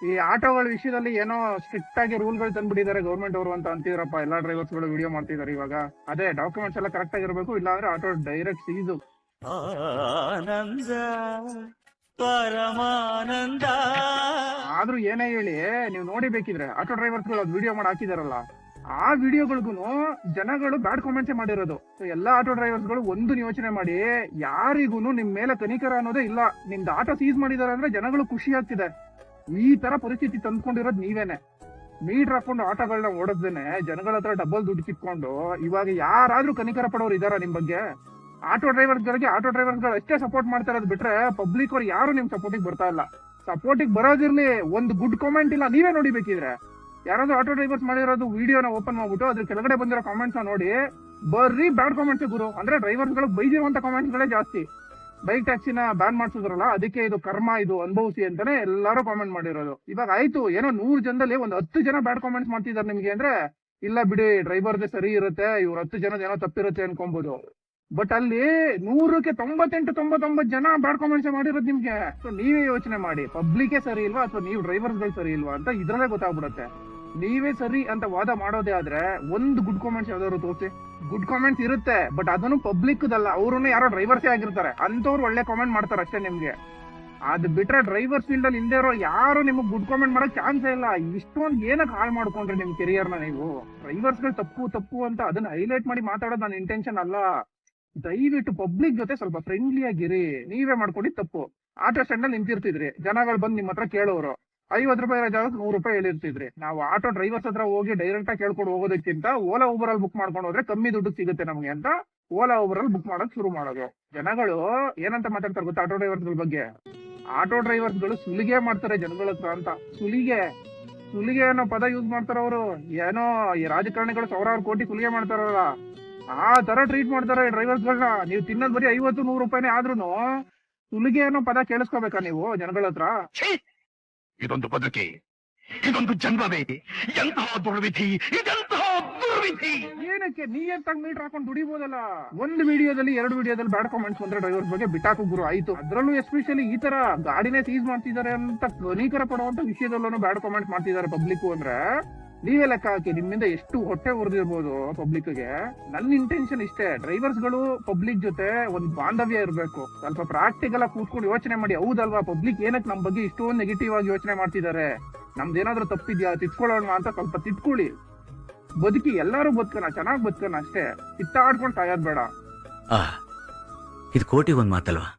ಈ ಆಟೋಗಳ ವಿಷಯದಲ್ಲಿ ಏನೋ ಸ್ಟ್ರಿಕ್ಟ್ ಆಗಿ ರೂಲ್ಗಳು ತಂದ್ಬಿಟ್ಟಿದ್ದಾರೆ ಗೌರ್ಮೆಂಟ್ ಅವರು ಅಂತ ಅಂತಿದ್ರಪ್ಪ. ಎಲ್ಲಾ ಡ್ರೈವರ್ಸ್ ಗಳು ವಿಡಿಯೋ ಮಾಡ್ತಿದಾರೆ ಇವಾಗ. ಅದೇ ಡಾಕ್ಯುಮೆಂಟ್ಸ್ ಎಲ್ಲ ಕರೆಕ್ಟ್ ಆಗಿರ್ಬೇಕು, ಇಲ್ಲಾಂದ್ರೆ ಆಟೋ ಡೈರೆಕ್ಟ್ ಸೀಸು. ಆನಂದ ಪರಮಾನಂದ. ಆದ್ರೂ ಏನೇ ಹೇಳಿ, ನೀವು ನೋಡಿ ಬೇಕಿದ್ರೆ ಆಟೋ ಡ್ರೈವರ್ಸ್ ಗಳು ಅದು ವಿಡಿಯೋ ಮಾಡಿ ಹಾಕಿದಾರಲ್ಲ, ಆ ವಿಡಿಯೋಗಳಿಗೂ ಜನಗಳು ಬ್ಯಾಡ್ ಕಾಮೆಂಟ್ಸ್ ಮಾಡಿರೋದು. ಎಲ್ಲಾ ಆಟೋ ಡ್ರೈವರ್ಸ್ ಗಳು ಒಂದು ಯೋಚನೆ ಮಾಡಿ, ಯಾರಿಗೂ ನಿಮ್ ಮೇಲೆ ಕನಿಕರ ಅನ್ನೋದೇ ಇಲ್ಲ. ನಿಮ್ದು ಆಟೋ ಸೀಸ್ ಮಾಡಿದಾರೆ ಅಂದ್ರೆ ಜನಗಳು ಖುಷಿ ಆಗ್ತಿದೆ. ಈ ತರ ಪರಿಸ್ಥಿತಿ ತಂದ್ಕೊಂಡಿರೋದು ನೀವೇನೆ. ಮೀಟರ್ ಹಾಕೊಂಡು ಆಟೋಗಳನ್ನ ಓಡೋದೇನೆ ಜನಗಳ ಹತ್ರ ಡಬಲ್ ದುಡ್ಡು ಕಿತ್ಕೊಂಡು. ಇವಾಗ ಯಾರಾದ್ರೂ ಕನಿಕರ ಪಡೋರು ಇದಾರ ನಿಮ್ ಬಗ್ಗೆ? ಆಟೋ ಡ್ರೈವರ್ಸ್ ಗಳು ಅಷ್ಟೇ ಸಪೋರ್ಟ್ ಮಾಡ್ತಾ ಇರೋದು ಬಿಟ್ರೆ ಪಬ್ಲಿಕ್ ಅವ್ರು ಯಾರು ನಿಮ್ ಸಪೋರ್ಟಿಗೆ ಬರ್ತಾ ಇಲ್ಲ. ಸಪೋರ್ಟಿಗೆ ಬರೋದಿರ್ಲಿ, ಒಂದು ಗುಡ್ ಕಾಮೆಂಟ್ ಇಲ್ಲ. ನೀವೇ ನೋಡಿ ಬೇಕಿದ್ರೆ, ಯಾರಾದ್ರೂ ಆಟೋ ಡ್ರೈವರ್ಸ್ ಮಾಡಿರೋದು ವಿಡಿಯೋನ ಓಪನ್ ಮಾಡ್ಬಿಟ್ಟು ಅದ್ರ ಕೆಳಗಡೆ ಬಂದಿರೋ ಕಾಮೆಂಟ್ಸ್ ನೋಡಿ, ಬರ್ರಿ ಬ್ಯಾಡ್ ಕಾಮೆಂಟ್ಸ್ ಗುರು. ಅಂದ್ರೆ ಡ್ರೈವರ್ಸ್ ಗಳು ಬೈದಿರುವಂತ ಕಾಮೆಂಟ್ಸ್ ಗಳೇ ಜಾಸ್ತಿ. ಬೈಕ್ ಟ್ಯಾಕ್ಸಿನ ಬ್ಯಾನ್ ಮಾಡ್ಸಿದ್ರಲ್ಲ, ಅದಕ್ಕೆ ಇದು ಕರ್ಮ, ಇದು ಅನುಭವಿಸಿ ಅಂತಾನೆ ಎಲ್ಲಾರು ಕಾಮೆಂಟ್ ಮಾಡಿರೋದು. ಇವಾಗ ಆಯ್ತು, ಏನೋ 100 ಜನದಲ್ಲಿ ಒಂದು 10 ಜನ ಬ್ಯಾಡ್ ಕಾಮೆಂಟ್ಸ್ ಮಾಡ್ತಿದಾರೆ ನಿಮ್ಗೆ ಅಂದ್ರೆ, ಇಲ್ಲ ಬಿಡಿ ಡ್ರೈವರ್ದೇ ಸರಿ ಇರುತ್ತೆ, ಇವ್ರ 10 ಜನ ಏನೋ ತಪ್ಪಿರುತ್ತೆ ಅನ್ಕೊಬಹುದು. ಬಟ್ ಅಲ್ಲಿ 100ಕ್ಕೆ 98-99 ಜನ ಬ್ಯಾಡ್ ಕಾಮೆಂಟ್ಸ್ ಮಾಡಿರೋದು ನಿಮ್ಗೆ. ಸೊ ನೀವೇ ಯೋಚನೆ ಮಾಡಿ, ಪಬ್ಲಿಕ್ ಸರಿ ಇಲ್ವಾ ಅಥವಾ ನೀವು ಡ್ರೈವರ್ಸ್ ಗಳು ಸರಿ ಇಲ್ವಾ ಅಂತ ಇದ್ರಲ್ಲೇ ಗೊತ್ತಾಗ್ಬಿಡುತ್ತೆ. ನೀವೇ ಸರಿ ಅಂತ ವಾದ ಮಾಡೋದೇ ಆದ್ರೆ ಒಂದು ಗುಡ್ ಕಾಮೆಂಟ್ಸ್ ಯಾವ್ದಾದ್ರು ತೋರಿಸಿ. ಗುಡ್ ಕಾಮೆಂಟ್ಸ್ ಇರುತ್ತೆ, ಬಟ್ ಅದನ್ನು ಪಬ್ಲಿಕ್ ದಲ್ಲ, ಅವ್ರನ್ನ ಯಾರೋ ಡ್ರೈವರ್ಸೇ ಆಗಿರ್ತಾರೆ ಅಂತವ್ರು ಒಳ್ಳೆ ಕಾಮೆಂಟ್ ಮಾಡ್ತಾರೆ ಅಷ್ಟೇ ನಿಮ್ಗೆ. ಅದ್ ಬಿಟ್ರೆ ಡ್ರೈವರ್ಸ್ ಫೀಲ್ಡ್ ಅಲ್ಲಿ ಹಿಂದೆ ಇರೋ ಯಾರು ನಿಮ್ಗೆ ಗುಡ್ ಕಾಮೆಂಟ್ ಮಾಡಕ್ ಚಾನ್ಸೇ ಇಲ್ಲ. ಇಷ್ಟೊಂದು ಏನಕ್ಕೆ ಹಾಳು ಮಾಡ್ಕೊಂಡ್ರಿ ನಿಮ್ ಕೆರಿಯರ್ನ ನೀವು? ಡ್ರೈವರ್ಸ್ ಗಳು ತಪ್ಪು ಅಂತ ಅದನ್ನ ಹೈಲೈಟ್ ಮಾಡಿ ಮಾತಾಡೋದು ನನ್ನ ಇಂಟೆನ್ಷನ್ ಅಲ್ಲ. ದಯವಿಟ್ಟು ಪಬ್ಲಿಕ್ ಜೊತೆ ಸ್ವಲ್ಪ ಫ್ರೆಂಡ್ಲಿ ಆಗಿರಿ. ನೀವೇ ಮಾಡ್ಕೊಂಡಿದ್ ತಪ್ಪು. ಆಟೋ ಸ್ಟ್ಯಾಂಡ್ ಅಲ್ಲಿ ನಿಂತಿರ್ತಿದ್ರಿ, ಜನಗಳು ಬಂದು ನಿಮ್ಮ ಹತ್ರ ಕೇಳೋರು, 50 ರೂಪಾಯಿ ಜಾಗಕ್ಕೆ 100 ರೂಪಾಯಿ ಹೇಳಿರ್ತಿದ್ರಿ. ನಾವು ಆಟೋ ಡ್ರೈವರ್ಸ್ ಹತ್ರ ಹೋಗಿ ಡೈರೆಕ್ಟ್ ಆಗಿ ಕೇಳ್ಕೊಂಡು ಹೋಗೋದಕ್ಕಿಂತ ಓಲಾ ಊಬರ್ ಅಲ್ಲಿ ಬುಕ್ ಮಾಡ್ಕೊಂಡು ಹೋದ್ರೆ ಕಮ್ಮಿ ದುಡ್ಡು ಸಿಗುತ್ತೆ ನಮ್ಗೆ ಅಂತ ಓಲಾ ಊಬರ್ ಅಲ್ಲಿ ಬುಕ್ ಮಾಡೋದು ಶುರು ಮಾಡೋದು. ಜನಗಳು ಏನಂತ ಮಾತಾಡ್ತಾರೆ ಗೊತ್ತಾ ಆಟೋ ಡ್ರೈವರ್ಸ್ ಗಳ ಬಗ್ಗೆ? ಆಟೋ ಡ್ರೈವರ್ಸ್ ಗಳು ಸುಲಿಗೆ ಮಾಡ್ತಾರೆ ಜನಗಳ ಹತ್ರ ಅಂತ. ಸುಲಿಗೆ ಅನ್ನೋ ಪದ ಯೂಸ್ ಮಾಡ್ತಾರ ಅವರು. ಏನೋ ಈ ರಾಜಕಾರಣಿಗಳು 1000 ಕೋಟಿ ಸುಲಿಗೆ ಮಾಡ್ತಾರಲ್ಲ, ಆ ತರ ಟ್ರೀಟ್ ಮಾಡ್ತಾರೆ ಡ್ರೈವರ್ಸ್ ಗಳನ್ನ. ನೀವು ತಿನ್ನೋದ್ ಬರೀ 50-100 ರೂಪಾಯಿನೇ ಆದ್ರೂನು ಸುಲಿಗೆ ಅನ್ನೋ ಪದ ಕೇಳಿಸ್ಕೋಬೇಕಾ ನೀವು ಜನಗಳ ಹತ್ರ? ಇದೊಂದು ಬದುಕಿ, ಇದೊಂದು ಜನ್ಮವೇ, ಎಂತಹ ದುರ್ವಿಧಿ, ಇದೆಂತಹ ದುರ್ವಿಧಿ. ಏನಕ್ಕೆ ನೀಯಂತಾಗಿ ಮೀಟರ್ ಹಾಕೊಂಡು ದುಡಿಬೋದಲ್ಲ? ಒಂದು ವಿಡಿಯೋದಲ್ಲಿ 2 ವಿಡಿಯೋದಲ್ಲಿ ಬ್ಯಾಡ್ ಕಾಮೆಂಟ್ಸ್ ಬಂದ್ರೆ ಡ್ರೈವರ್ಸ್ ಬಗ್ಗೆ ಬಿಟ್ಟಾಕು ಗುರು ಆಯ್ತು. ಅದ್ರಲ್ಲೂ ಎಸ್ಪೆಷಲಿ ಈ ತರ ಗಾಡಿನೇ ಸೀಸ್ ಮಾಡ್ತಿದ್ದಾರೆ ಅಂತ ಕನಿಕರ ಪಡುವಂತ ವಿಷಯದಲ್ಲೂ ಬ್ಯಾಡ್ ಕಾಮೆಂಟ್ಸ್ ಮಾಡ್ತಿದ್ದಾರೆ ಪಬ್ಲಿಕ್ ಅಂದ್ರೆ, ನೀವೇ ಲೆಕ್ಕ ಹಾಕಿ ನಿಮ್ಮಿಂದ ಎಷ್ಟು ಹೊಟ್ಟೆ ಉರಿದಿರ್ಬೋದು ಪಬ್ಲಿಕ್ಗೆ. ನನ್ನ ಇಂಟೆನ್ಷನ್ ಇಷ್ಟೇ, ಡ್ರೈವರ್ಸ್ ಗಳು ಪಬ್ಲಿಕ್ ಜೊತೆ ಒಂದು ಬಾಂಧವ್ಯ ಇರಬೇಕು. ಸ್ವಲ್ಪ ಪ್ರಾಕ್ಟಿಕಲ್ ಆಗಿ ಕೂತ್ಕೊಂಡು ಯೋಚನೆ ಮಾಡಿ, ಹೌದಲ್ವಾ ಪಬ್ಲಿಕ್ ಏನಕ್ಕೆ ನಮ್ ಬಗ್ಗೆ ಇಷ್ಟೊಂದು ನೆಗೆಟಿವ್ ಆಗಿ ಯೋಚನೆ ಮಾಡ್ತಿದ್ದಾರೆ, ನಮ್ದೇನಾದ್ರೂ ತಪ್ಪಿದ್ಯಾ ತಿದ್ಕೊಳ್ಳೋಣ ಅಂತ ಸ್ವಲ್ಪ ತಿದ್ಕೊಳ್ಳಿ. ಬದುಕಿ, ಎಲ್ಲಾರು ಬದುಕೋಣ, ಚೆನ್ನಾಗಿ ಬದುಕೋಣ ಅಷ್ಟೇ. ಕಿತ್ತಾಡ್ಕೊಂಡು ಸಾಯೋದ್ ಬೇಡ. ಇದು ಕೋಟಿ ಒಂದ್ ಮಾತಲ್ವಾ?